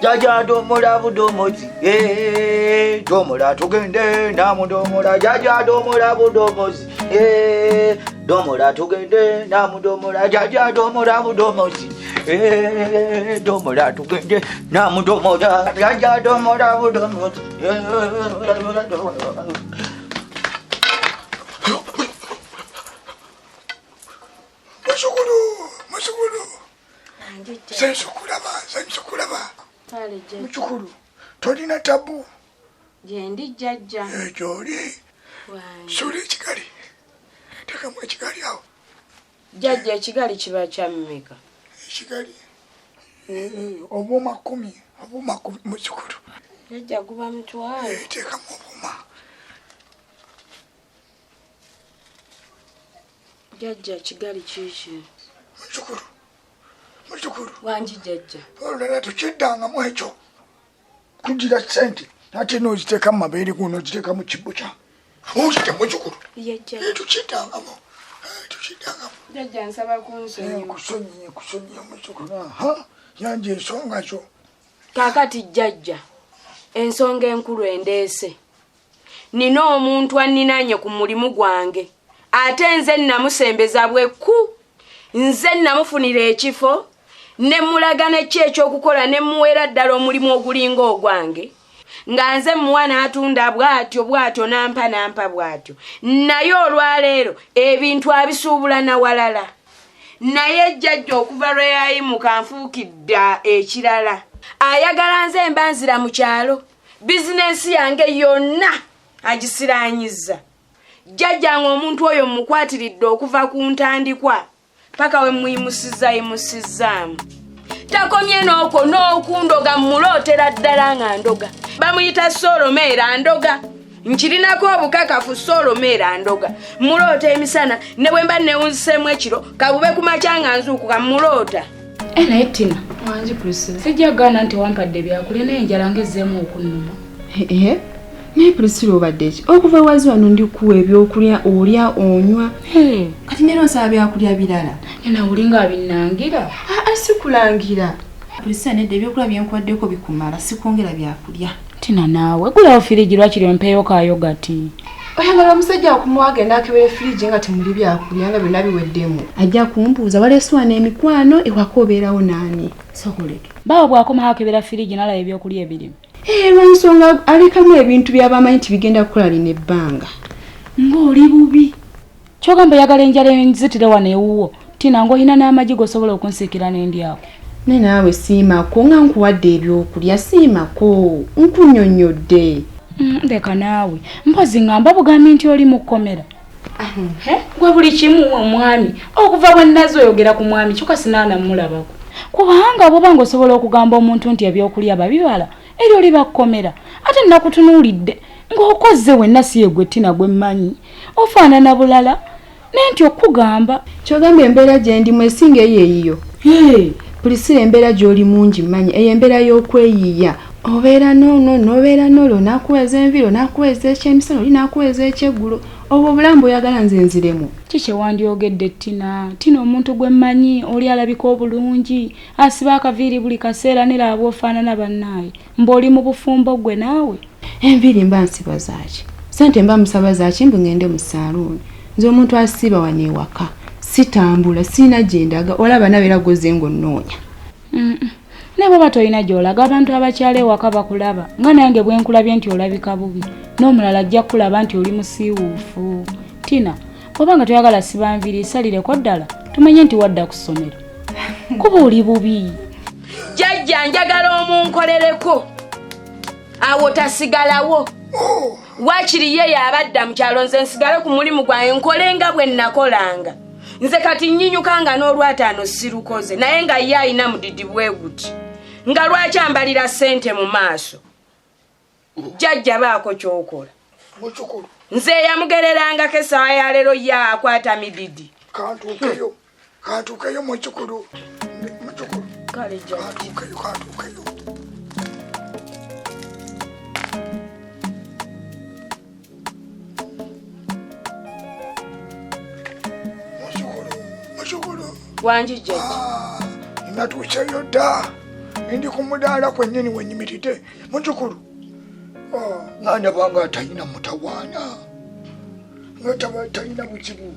jaja domora budomozi domora tugende namudomora jaja domora budomozi domora tugende namudomora jaja domora budomozi domora tugende namudomora jaja domora budomozi Masukulu sensukulaba muchukulu tolina tabu jendi jajja joli suli chigali tekamu chigali awo jajja chigali kiba kya mmeka chigali obuma 10 muchukulu jajja guba mutwalo tekamu obuma jajja chigali chichi muchukulu wanji jajja olala tukiddanga mu ekyo kujira sente ate noziteka mu mabeere kuno noziteka mu kibbo kya ozite muchukulu tukiddangamo jajja nsaba kunsonyiwa kusonyiya muchukulu yanje ensonga kyo kakati jajja ensonga enkulu endeese nina omuntu anninanye ku mulimu gwange ate nze namusembeza bweku nze namufunira ekifo ne mulagana ekyokukola ne muwera ddala omulimu ogulinga ogwange nga nze mwana atunda bwatyo nampa bwatyo naye olwaleero ebintu abisuubula na walala naye jjajja okuva lwe yayimuka nfuukidda ekirala ayagala nze mbanzira mu kyalo bizinensi yange yonna agisiraanyiza jjajja ng'omuntu oyo mukwatiridde okuva ku ntandikwa paka we muyimusizzaamu takomye n'okwo n'okundoga mulootera ddala nga ndoga bamuyita Solomera ndoga nkirinako obukakafu Solomera ndoga muloota emisana ne bwe mba newunziseemu ekiro kabube ku makya nga nzuukuka muloota naye Tina wanji Priscilla sijjagaana nti wampadde byakulya naye enjala ngezzeemu okunnuma naye Priscilla obadde eki okuva ewazi wano ndikuwa ebyokulya olya onywa kati nero nsaba byakulya birala nawulinga abinnangira sikulangira Priscilla nedda ebyokulya byenkwaddeko bikumala sikwongera byakulya Tina naawe gulawo firigi lwakiri ompeeyo ka yogati oyagala omusajja okumuwa agenda akebera firigi nga temuli byakulya nga byonna biweddemu ajja kumbuuza walesuwa n'emikwano ewaka obeerawo naani sokoleke bawo bwakomawo akebera firigi nalaba ebyokulya ebirimu lwansonga alekamu ebintu byabamanyi nti bigenda kukola lina ebbanga ng'oli bubi kyogamba oyagala enjala enzitire wano ewuwo Tina ng'olina n'amagi gosobola okunsiikira n'endyako ne naawe siimako nga nkuwadde ebyokulya siimako nkunnyonnyodde leka naawe mpozi ngamba bugambi nti oli mu kkomera gwe buli kimu omwami okuva bwe nnazi oyogera ku mwami kyokka sinaana mulabako kubanga bw'obanga osobola okugamba omuntu nti ebyokulya babibala eri oli bakkomera ate nakutunuulidde ng'okoze wenna si yegwe Tina gwe mmanyi ofaanana bulala nenti okugamba kyogamba embeera gye ndimu esinga eyo Priscilla embeera gy'oli mungi mmanyi eyo embeera y'okweyiiya obeera noono n'obeera n'olwo nakuweza enviro nakuweza ekyemisana oli nakuweza ekyeggulo obwo obulamu bw'oyagala nze nziremu kiki wandyogedde Tina omuntu gwe mmanyi oli alabika obulungi asiba akaviiri buli kaseera neraaba ofaanana bannaaye mb'oli mu bufumbo gwe naawe enviiri mba nsiba zaaki sente mba musaba zaaki mbu ngende mu saaluuni nze omuntu asiba wano ewaka sitambula siina gye ndaga olaba nabeera goze ng'onnoonya ne bw'oba tolina gy'olaga abantu abakyala ewaka bakulaba nga nange bwe nkulabye nti olabika bubi n'omulala ajja kulaba nti oli musiiwuufu Tina bw'obanga toyagala siba nviiri salireko ddala tumenye nti wadda ku ssomero kuba oli bubi jjajja njagala omunkolereko awo tasigalawo waakiri ye yabadda mu kyalo nze nsigale ku mulimu gwange nkole nga bwe nakolanga nze kati nnyinyukanga n'olwataano sirukoze naye nga ye alina mudidi bwe guti nga lwaki ambalira ssente mu maaso jjajja baako ky'okola nze yamugererangako essaawa ya leero ye akwata mididi kantuukeyo muchukulu kale kantuukeyo wanji jjajja natuuseyo dda ndi kumudala kwennyini wenyimiridde mutukulu nganda banga talina mutawaana nga talina buzibu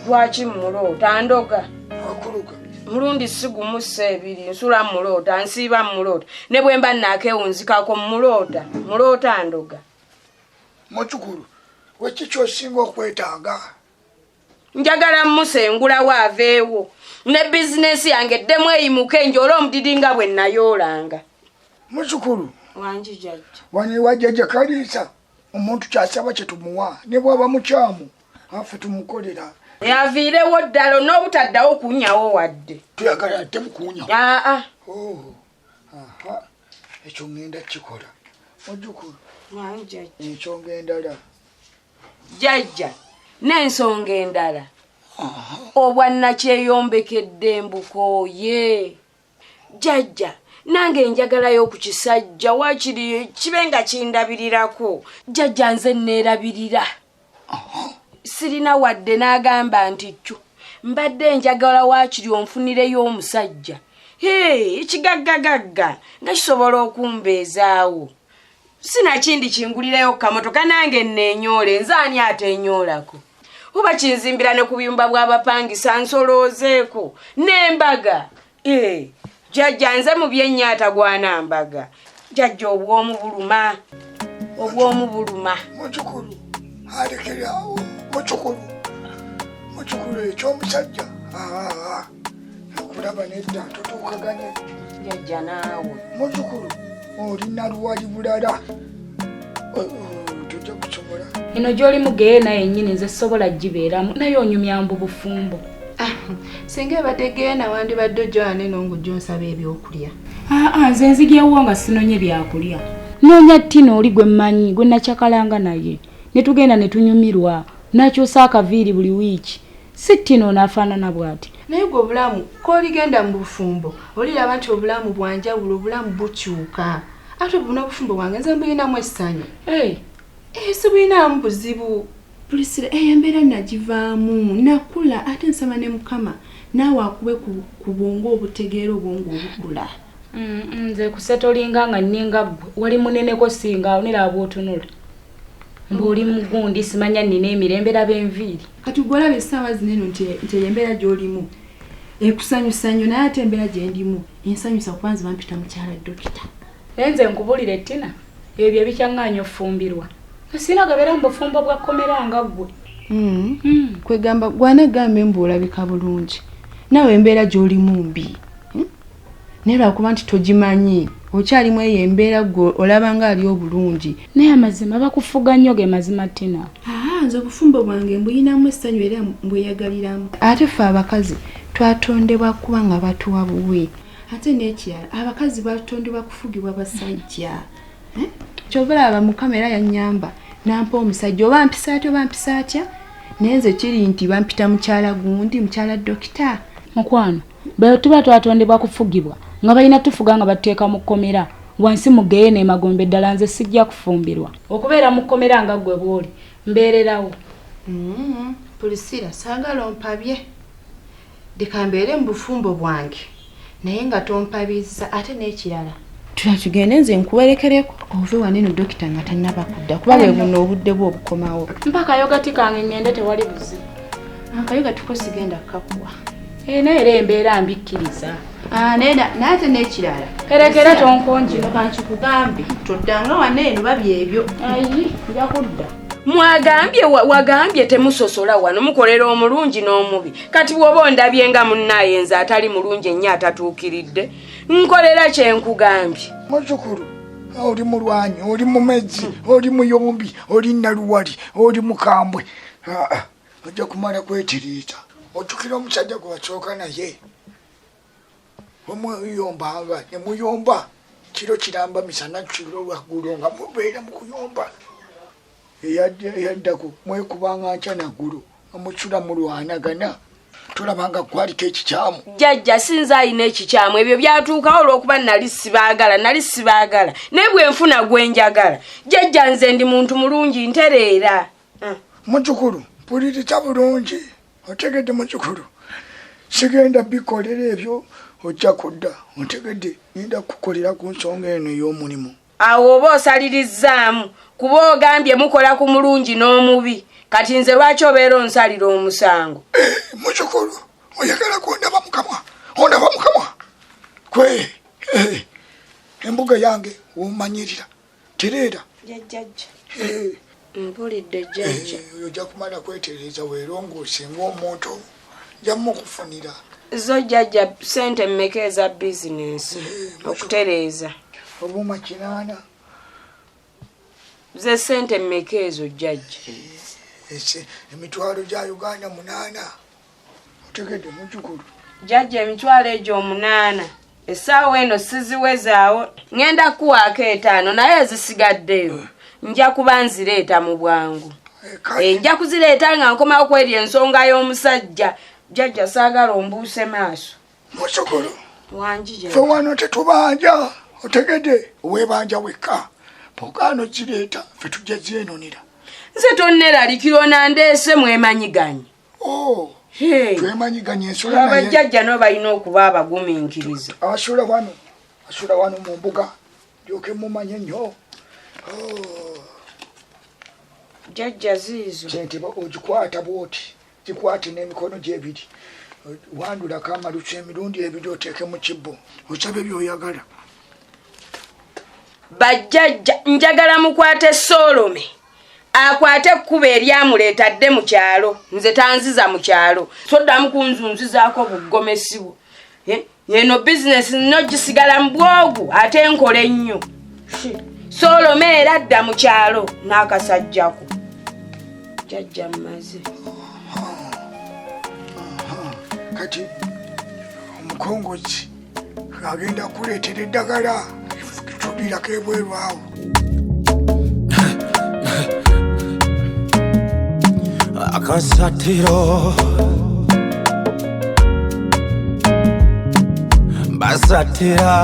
lwaki mulota ndoga akuluga mulundi sigumu sebiri nsula mulota nsiiba mulota ne bwe mba nakewunzikako mulota ndoga mutukulu weki kyosinga okwetaaga njagala musengulawo aveewo ne bizinesi yange eddemu eyimuke njola omudidi nga bwe nayoolanga mutukulu wangi jajja wani wajjajja kaliisa omuntu kyasaba kye tumuwa ne bw'aba mukyamu afe tumukolera yaviirewo ddala n'obutaddawo kunnyawo wadde tuyagala ate mukunya aa ekyo ngenda kikola mujukulu wangi jajja ensonga endala jajja n'ensonga endala obwannakyeyombekedde mbukooye jajja nange njagalayo ku kisajja waakiri kibe nga kindabirirako jajja nze neerabirira sirina wadde n'agamba nti ccu mbadde njagala waakiri onfunireyo omusajja ekigaggagagga nga kisobola okumbeezaawo sinakindi kingulirayo kamotoka nange neenyoole nze ani ateenyoolako oba kinzimbira ne ku biyumba bw'abapangisa nsoloozeeko n'embaga jajja nze mu byennyata gwanambaga jajja obw'omubuluma mutukulu alekeraawo mutukulu ekyomusajja okulaba nedda totuukaganye jajja naawe mutukulu olina luwali bulala tojja kusobola eno gy'oli mugeye naye nnyini nze sobola gibeeramu naye onyumya mbu bufumbo singa ebadde na wandibadde ojjoane n'ongujja onsaba ebyokulya nze nzigyewo nga sinonye byakulya noonya ttina oli gwe mmanyi gwe nakyakalanga naye ne tugenda ne tunyumirwa nakyusa akaviiri buli wiiki si ttina onaafaanana bw'ati naye gwe obulamu k'oligenda mu bufumbo oliraba nti obulamu bwanjawulo obulamu bukyuka ate buno obufumbo bwange nze mbuyinamu essanyu sibuyinamu buzibu Pulisira embeera nagivaamu nakula ate nsaba ne Mukama naawe akube ku bwongo obutegeera obwongo obukula nze kusetolinga nga nninga ggwe wali muneneko singa onera abwotunula mbuli mugundi simanya nnina emirembe laba enviiri kati gwolaba essaawa zineno nti embeera gy'olimu ekusanyusa nnyo naye ate embeera gye ndimu ensanyusa kubanza bampita mukyala dokita naye nze nkubulire ttina ebyo ebikyaŋŋaanya ofumbirwa sina gabeera mu bufumbo bwa kkomera nga ggwe kwegamba gwanagamba embu olabika bulungi naawe embeera gy'olimu mbi naye lwakuba nti togimanyi okyalimu eyo embeera gwe olaba nga ali obulungi naye amazima bakufuga nnyo ge mazima ttina nze obufumbo bwange mbuyinamu essanyu era mbweyagaliramu ate ffe abakazi twatondebwa kuba nga batuwa buwe ate n'ekirala abakazi batondebwa kufugibwa basajja kyova laba Mukama era yannyamba nampa omusajja oba mpisa atya naye nze kiri nti bampita mukyala gundi mukyala dokita mukwano bwe tuba twatondebwa kufugibwa nga balina tufuga nga batuteeka mu kkomera wansi mugeye n'emagombe eddala nze sijja kufumbirwa okubeera mu kkomera nga ggwe bw'oli mbeererawo Pulisira saagala ompabye leka mbeere mu bufumbo bwange naye nga tompabizza ate n'ekirala tugende nze nkuwerekereko ove waneno dokita nga tannaba kudda kuba bwe buno obudde bwe obukomawo mpaka yogati kange ngende tewali buzibu akayogati ko sigenda kukakuwa naye era embeera mbikkiriza naye ate n'ekirala kerekera tonkonjino kankikugambe toddanga waneeno babyebyo ayi nja kudda wagambye temusosola wano mukolera omulungi n'omubi kati bw'oba ondabye nga munnaaye nze atali mulungi ennyo atatuukiridde nkolera kyenkugambye muzzukulu oli mulwanyi oli mumezi oli muyombi oli naluwali oli mukambwe ojja kumala kwetiriita ojjukira omusajja gwe wasooka naye omweyombanga ne muyomba kiro kiramba misana kiro lwaggulu nga mubeera mu kuyomba eyaddako mwekubanga nkya naggulu omusula mulwanagana tulabanga kwaliko ekikyamu jajja sinza alina ekikyamu ebyo byatuukawo olw'okuba nali sibaagala naye bwe nfuna gwenjagala jajja nze ndi muntu mulungi ntereera muzzukulu mpuliriza bulungi otegedde muzzukulu sigenda bikolera ebyo ojja kudda ontegedde ngenda kukolera ku nsonga eno ey'omulimu. Awo oba osalirizzaamu kuba ogambye mukola ku mulungi n'omubi kati nze lwaki obeera onsalira omusango. Mukyukulu oyagala kundaba mukamwa ondaba mukamwa kwe embuga yange womanyirira tereera jajjajja mpulidde jjajja ojja kumala kwetereeza weerongoose ng'omuntu jammu kufunira zo jjajja sente mmeka eza bizinensi okutereeza obuma 8 ze sente mmeka ezo jjajja emitwalo gya Uganda 8 otegedde mukyukulu jjajja emitwalo egyo 8 essaawa eno siziwezaawo ngenda kuwaako 5 naye zisigaddeyo nja kuba nzireeta mu bwangu nja kuzireeta nga nkomawo kweri ensonga y'omusajja jjajja saagala ombuuse maaso mukyukulu wangi fe wano tetubanja otegedde weebanja wekka pogaano zireeta fe tujja zeenonera nze tonneraliikiro nandeese mwemanyiganye twemanyiganye ensula naye abajjajja no balina okuba abagumiikiriza asula wano mu mbuga lyoke mumanye nnyo jjajja ziizo sente ogikwata bwoti gikwate n'emikono gy'ebiri wandulako amalusu emirundi ebiri oteeke mu kibbo osabe byoyagala bajjajja njagala mukwate Solome akwate ekkuba eryamuleeta dde mu kyalo nze tanziza mu kyalo soddamu kunzunzizaako buggomesibo eno bizinesi nno gisigala mu bwogu ate nkola ennyo Solome era dda mu kyalo n'akasajjako jjajja mmaze kati omukongozi agenda kuleetera eddagala tulirako ebweru awo Akasatiro Basatira